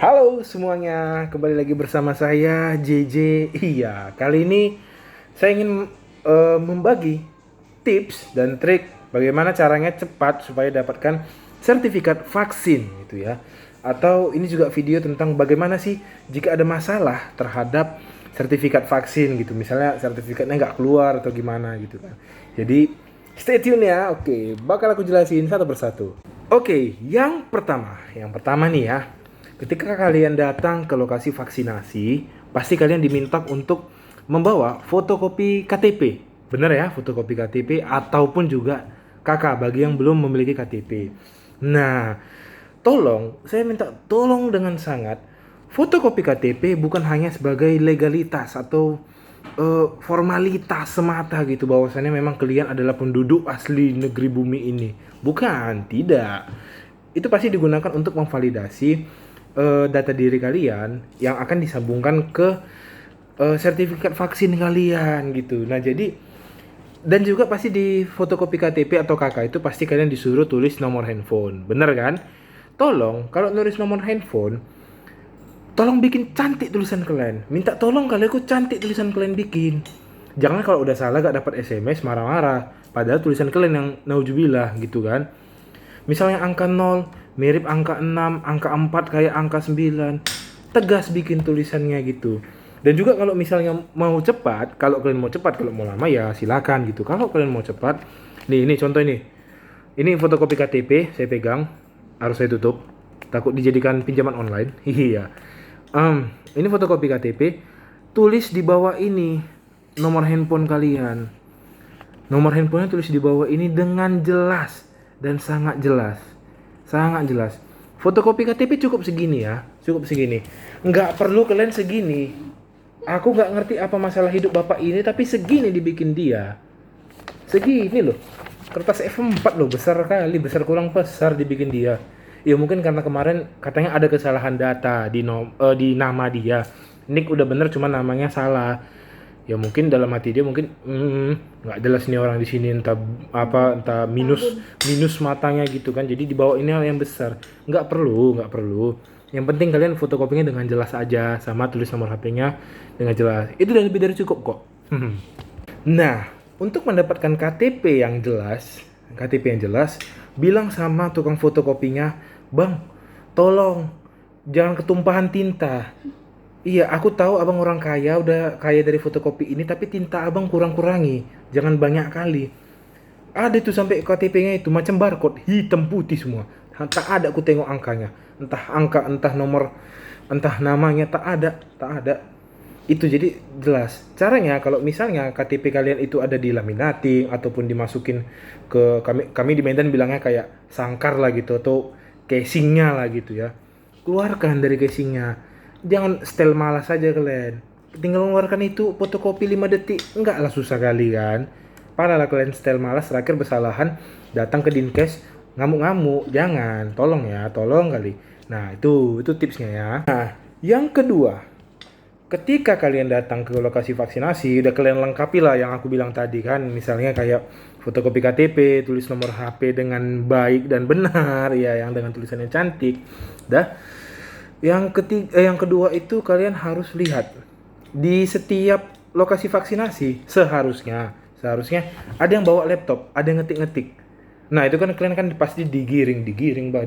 Halo semuanya, kembali lagi bersama saya JJ. Iya, kali ini saya ingin membagi tips dan trik bagaimana caranya cepat supaya dapatkan sertifikat vaksin gitu ya. Atau ini juga video tentang bagaimana sih jika ada masalah terhadap sertifikat vaksin gitu. Misalnya sertifikatnya nggak keluar atau gimana gitu kan. Jadi stay tune ya. Oke, bakal aku jelasin satu persatu. Oke, yang pertama nih ya. Ketika kalian datang ke lokasi vaksinasi, pasti kalian diminta untuk membawa fotokopi KTP. Bener ya, fotokopi KTP ataupun juga KK bagi yang belum memiliki KTP. Nah, saya minta tolong dengan sangat, fotokopi KTP bukan hanya sebagai legalitas atau formalitas semata gitu bahwasannya memang kalian adalah penduduk asli negeri bumi ini. Bukan, tidak. Itu pasti digunakan untuk memvalidasi data diri kalian yang akan disambungkan ke sertifikat vaksin kalian gitu. Nah, jadi dan juga pasti di fotokopi KTP atau KK itu pasti kalian disuruh tulis nomor handphone. Bener kan? Tolong kalau nulis nomor handphone, tolong bikin cantik tulisan kalian. Minta tolong kalian kok cantik tulisan kalian bikin. Jangan kalau udah salah gak dapat SMS marah-marah. Padahal tulisan kalian yang naujubillah gitu kan. Misalnya angka 0 mirip angka 6, angka 4 kayak angka 9. Tegas bikin tulisannya gitu. Dan juga kalau misalnya mau cepat, kalau kalian mau cepat, kalau mau lama ya silakan gitu. Kalau kalian mau cepat, ini contoh ini. Ini fotokopi KTP saya pegang, harus saya tutup. Takut dijadikan pinjaman online. Iya. Ini fotokopi KTP, tulis di bawah ini nomor handphone kalian. Nomor handphonenya tulis di bawah ini dengan jelas dan sangat jelas. Sangat jelas. Fotokopi KTP cukup segini ya, cukup segini. Nggak perlu kalian segini. Aku nggak ngerti apa masalah hidup bapak ini, tapi segini dibikin dia. Segini loh. Kertas F4 loh, besar kali, besar kurang besar dibikin dia. Ya mungkin karena kemarin katanya ada kesalahan data di nama dia. Nick udah bener cuma namanya salah. Ya mungkin dalam hati dia mungkin nggak jelas nih orang di sini, entah minus matanya gitu kan, jadi dibawa ini hal yang besar. Nggak perlu. Yang penting kalian fotokopinya dengan jelas aja, sama tulis nomor HP-nya dengan jelas, itu udah lebih dari cukup kok. Nah, untuk mendapatkan KTP yang jelas, bilang sama tukang fotokopinya, bang, tolong jangan ketumpahan tinta. Iya, aku tahu abang orang kaya, udah kaya dari fotokopi ini, tapi tinta abang kurang-kurangi. Jangan banyak kali. Ada itu sampai KTP-nya itu macam barcode, hitam putih semua. Tak ada aku tengok angkanya. Entah angka, entah nomor, entah namanya, tak ada. Itu jadi jelas. Caranya kalau misalnya KTP kalian itu ada di laminating ataupun dimasukin ke kami di Medan bilangnya kayak sangkar lah gitu atau casingnya lah gitu ya. Keluarkan dari casingnya. Jangan setel malas saja kalian. Tinggal mengeluarkan itu fotokopi 5 detik. Enggak lah susah kali kan. Parah lah kalian setel malas terakhir bersalahan datang ke Dinkes ngamuk-ngamuk. Jangan, tolong ya, tolong kali. Nah, itu tipsnya ya. Nah, yang kedua, ketika kalian datang ke lokasi vaksinasi, udah kalian lengkapi lah yang aku bilang tadi kan, misalnya kayak fotokopi KTP, tulis nomor HP dengan baik dan benar, ya, yang dengan tulisan yang cantik. Dah. Yang kedua itu kalian harus lihat di setiap lokasi vaksinasi seharusnya ada yang bawa laptop, ada yang ngetik-ngetik. Nah, itu kan kalian kan pasti digiring, Mbak,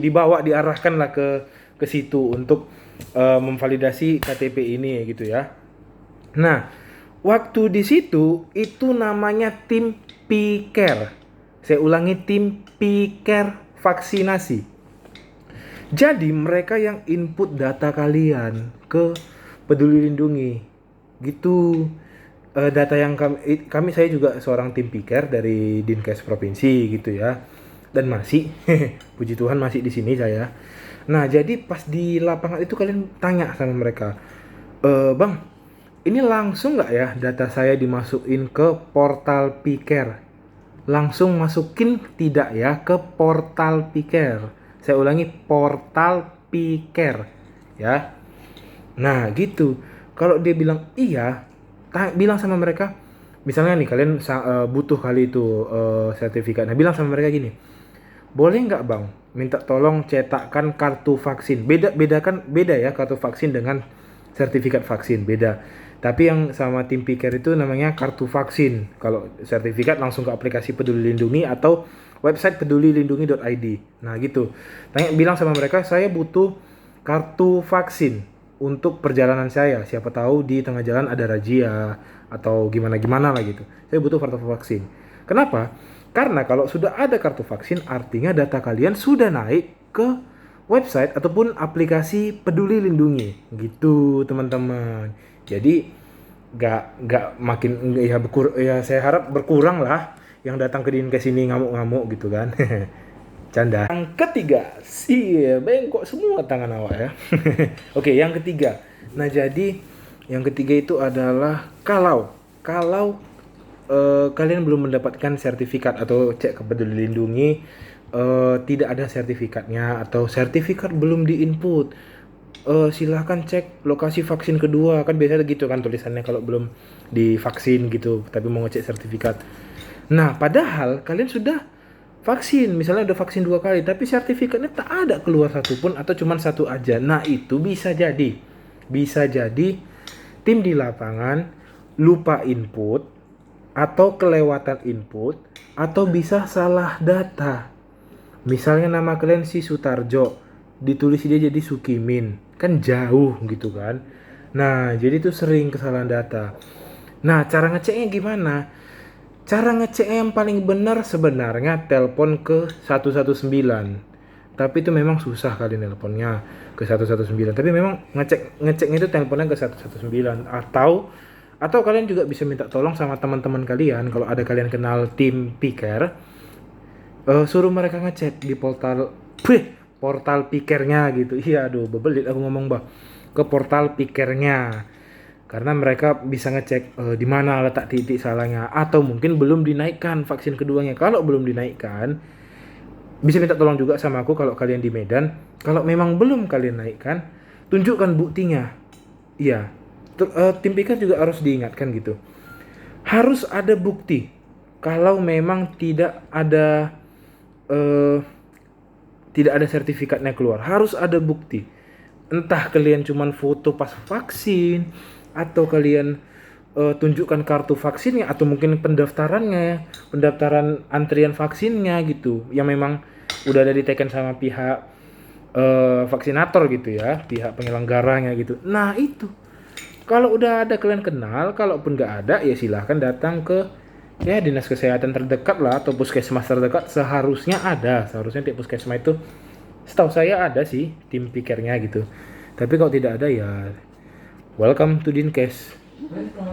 dibawa diarahkan lah ke situ untuk memvalidasi KTP ini gitu ya. Nah, waktu di situ itu namanya tim P-Care. Saya ulangi, tim P-Care vaksinasi. Jadi mereka yang input data kalian ke Peduli Lindungi. Gitu. Data yang saya juga seorang tim P-Care dari Dinkes provinsi gitu ya. Dan masih puji Tuhan masih di sini saya. Nah, jadi pas di lapangan itu kalian tanya sama mereka, bang, ini langsung nggak ya data saya dimasukin ke portal P-Care? Langsung masukin tidak ya ke portal P-Care? Saya ulangi, portal P-Care ya. Nah, gitu. Kalau dia bilang iya, bilang sama mereka, misalnya nih kalian butuh kali itu sertifikat. Nah, bilang sama mereka gini, boleh nggak bang minta tolong cetakkan kartu vaksin. Beda ya kartu vaksin dengan sertifikat vaksin, beda. Tapi yang sama tim Piker itu namanya kartu vaksin. Kalau sertifikat langsung ke aplikasi Peduli Lindungi atau website pedulilindungi.id. Nah gitu. Bilang sama mereka, saya butuh kartu vaksin untuk perjalanan saya. Siapa tahu di tengah jalan ada razia atau gimana lah gitu. Saya butuh kartu vaksin. Kenapa? Karena kalau sudah ada kartu vaksin, artinya data kalian sudah naik ke website ataupun aplikasi Peduli Lindungi, gitu teman-teman. Jadi nggak makin ya saya harap berkurang lah yang datang ke Dinkes ini ngamuk-ngamuk gitu kan. Canda. Yang ketiga, bengkok semua tangan awak ya. Oke, yang ketiga. Nah jadi yang ketiga itu adalah kalau kalian belum mendapatkan sertifikat atau cek ke Peduli Lindungi, tidak ada sertifikatnya atau sertifikat belum diinput, silahkan cek lokasi vaksin kedua. Kan biasanya gitu kan tulisannya kalau belum divaksin gitu tapi mau ngecek sertifikat. Nah padahal kalian sudah vaksin, misalnya udah vaksin 2 kali tapi sertifikatnya tak ada keluar satupun atau cuma satu aja. Nah itu bisa jadi tim di lapangan lupa input atau kelewatan input atau bisa salah data. Misalnya nama kalian si Sutarjo, ditulis dia jadi Sukimin, kan jauh gitu kan. Nah jadi itu sering kesalahan data. Nah cara ngeceknya gimana? Cara ngeceknya yang paling benar sebenarnya telepon ke 119. Tapi itu memang susah kali nelponnya ke 119. Tapi memang ngeceknya itu teleponnya ke 119 atau kalian juga bisa minta tolong sama teman-teman kalian kalau ada kalian kenal tim Piker, suruh mereka ngecek di portal Pikernya gitu. Iya aduh bebelit aku ngomong ke portal Pikernya. Karena mereka bisa ngecek di mana letak titik salahnya atau mungkin belum dinaikkan vaksin keduanya. Kalau belum dinaikkan, bisa minta tolong juga sama aku kalau kalian di Medan. Kalau memang belum kalian naikkan, tunjukkan buktinya. Iya. Tim Piker juga harus diingatkan gitu. Harus ada bukti. Kalau memang tidak ada sertifikatnya keluar, harus ada bukti. Entah kalian cuman foto pas vaksin atau kalian tunjukkan kartu vaksinnya atau mungkin pendaftaran antrian vaksinnya gitu yang memang udah ada diteken sama pihak vaksinator gitu ya, pihak penyelenggaranya gitu. Nah itu kalau udah ada kalian kenal, kalaupun nggak ada ya silahkan datang ke dinas kesehatan terdekat lah atau puskesmas terdekat. Seharusnya tiap puskesmas itu setahu saya ada sih tim Pikernya gitu. Tapi kalau tidak ada ya welcome to Dinkes.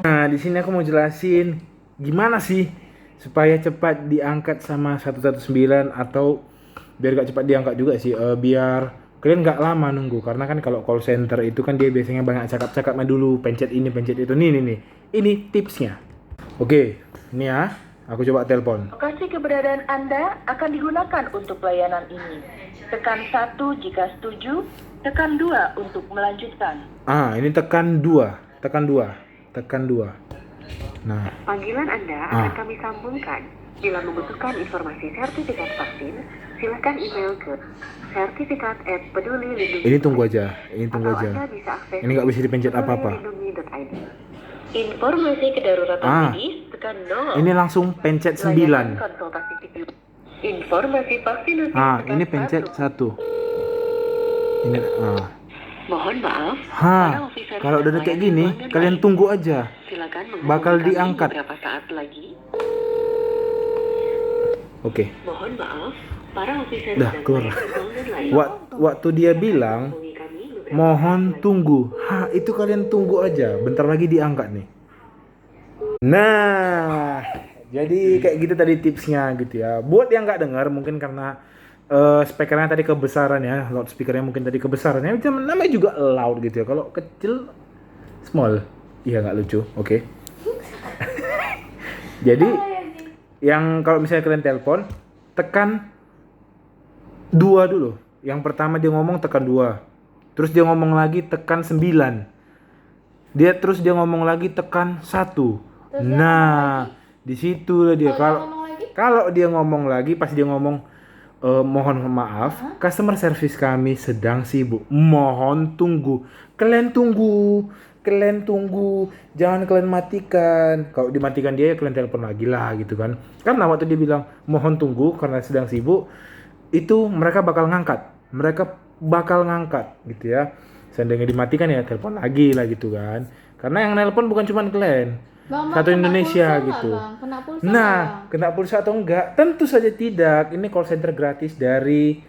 Nah di sini aku mau jelasin gimana sih supaya cepat diangkat sama 119 atau biar gak cepat diangkat juga sih, biar kalian nggak lama nunggu. Karena kan kalau call center itu kan dia biasanya banyak cakap-cakapnya dulu, pencet ini pencet itu. Ini tipsnya. Oke, ini ya aku coba telepon. Lokasi keberadaan Anda akan digunakan untuk pelayanan ini. Tekan 1 jika setuju, tekan 2 untuk melanjutkan. Ini tekan 2. Nah, Panggilan Anda akan kami sambungkan. Bila membutuhkan informasi sertifikat vaksin, silakan email ke sertifikat@pedulilindungi. Ini tunggu aja. Anda bisa akses Ini nggak bisa dipencet apa-apa. pedulilindungi.id. Informasi kedaruratan medis tekan 0. Ini langsung pencet 9. Konsultasi video. Informasi vaksinasi. Ini pencet 1. Ini Mohon maaf. Kalau udah kayak gini, kalian tunggu aja. Silakan bakal diangkat beberapa saat lagi. Oke. Mohon maaf, para officer Keluar. Waktu dia bilang mohon tunggu. Itu kalian tunggu aja. Bentar lagi diangkat nih. Nah, jadi kayak gitu tadi tipsnya gitu ya. Buat yang nggak dengar mungkin karena speakernya tadi kebesaran ya, loudspeakernya mungkin tadi kebesarannya, namanya juga loud gitu ya. Kalau kecil small, iya nggak lucu. Oke. Jadi yang kalau misalnya kalian telepon, tekan 2 dulu. Yang pertama dia ngomong tekan 2. Terus dia ngomong lagi tekan 9. Terus dia ngomong lagi tekan 1. Nah, di situ dia kalau dia ngomong lagi pas dia ngomong mohon maaf, customer service kami sedang sibuk. Mohon tunggu. Kalian tunggu. Kalian tunggu. Jangan kalian matikan. Kalau dimatikan dia, ya kalian telepon lagi lah gitu kan. Karena waktu dia bilang mohon tunggu karena sedang sibuk, itu mereka bakal ngangkat. Mereka bakal ngangkat gitu ya. Seandainya dimatikan ya telepon lagi lah gitu kan. Karena yang nelpon bukan cuma kalian. Bang, Satu kena Indonesia pulsa nggak, gitu. Bang? Kena pulsa Nah, nggak, Bang? kena pulsa atau enggak? Tentu saja tidak. Ini call center gratis dari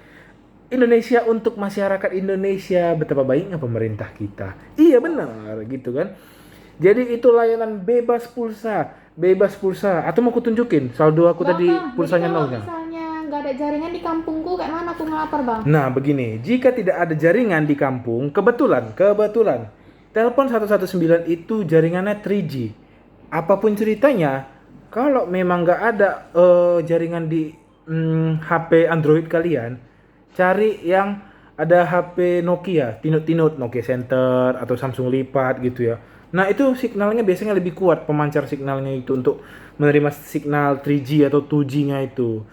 Indonesia untuk masyarakat Indonesia. Betapa baiknya pemerintah kita. Iya benar, gitu kan. Jadi itu layanan bebas pulsa. Bebas pulsa. Atau mau aku tunjukin saldo aku Bang, tadi Bang, pulsanya jadi kalau nolnya. misalnya nggak ada jaringan di kampungku, kayak mana aku ngelapar, Bang? Nah, begini, jika tidak ada jaringan di kampung, kebetulan, telepon 119 itu jaringannya 3G. Apapun ceritanya, kalau memang nggak ada jaringan di HP Android kalian, cari yang ada HP Nokia, tinut-tinut, Nokia Center atau Samsung Lipat gitu ya. Nah, itu signalnya biasanya lebih kuat, pemancar signalnya itu untuk menerima signal 3G atau 2G-nya itu.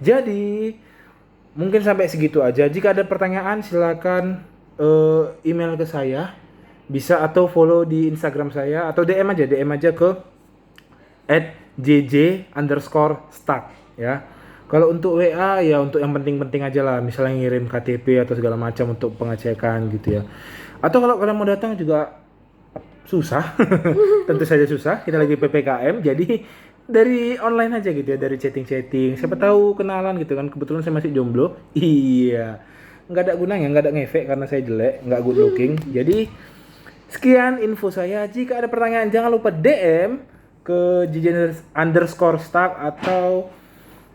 Jadi, mungkin sampai segitu aja. Jika ada pertanyaan silakan email ke saya. Bisa atau follow di Instagram saya atau DM aja ke @jj_start ya. Kalau untuk WA ya untuk yang penting-penting aja lah, misalnya ngirim KTP atau segala macam untuk pengecekan gitu ya. Atau kalau kalian mau datang juga susah, tentu saja susah. Kita lagi PPKM, jadi dari online aja gitu ya, dari chatting-chatting. Siapa tahu kenalan gitu kan. Kebetulan saya masih jomblo. Iya, nggak ada gunanya, nggak ada ngefek karena saya jelek, nggak good looking. Jadi sekian info saya. Jika ada pertanyaan jangan lupa DM ke @jj_start atau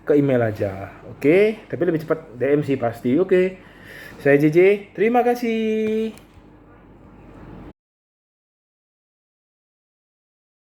ke email aja. Oke, tapi lebih cepat DM sih pasti. Oke. Saya JJ, terima kasih.